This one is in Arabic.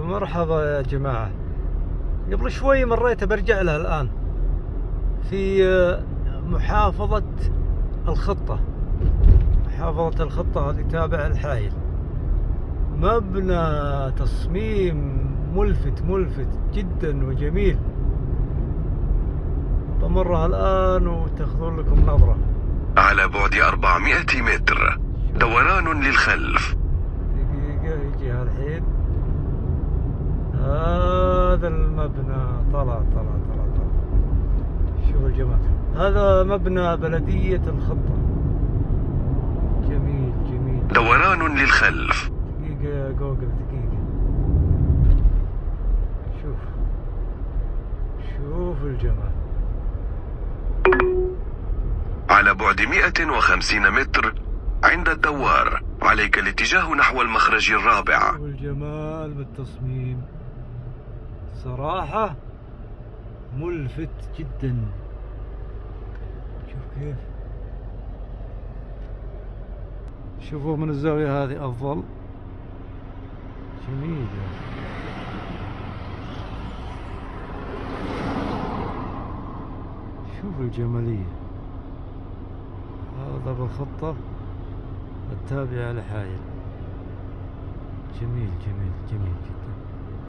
مرحبا يا جماعة. قبل شوي مريت برجع لها الآن في محافظة الخطة. محافظة الخطة هذه تابع الحايل. مبنى تصميم ملفت جدا وجميل. بمرها الآن وتاخذون لكم نظرة. على بعد 400 متر دوران للخلف. دقيقة يجي الحين. هذا المبنى طلع. شوفوا الجمال، هذا مبنى بلدية الخطة. جميل. دوران للخلف. دقيقة يا جوجل، دقيقة. شوف الجمال. على بعد 150 متر عند الدوار عليك الاتجاه نحو المخرج الرابع. شوف الجمال بالتصميم، صراحة ملفت جدا. شوف كيف، شوفوا من الزاوية هذه أفضل. جميل. شوف الجمالية. هذا بالخطة التابعة لحايل. جميل جدا.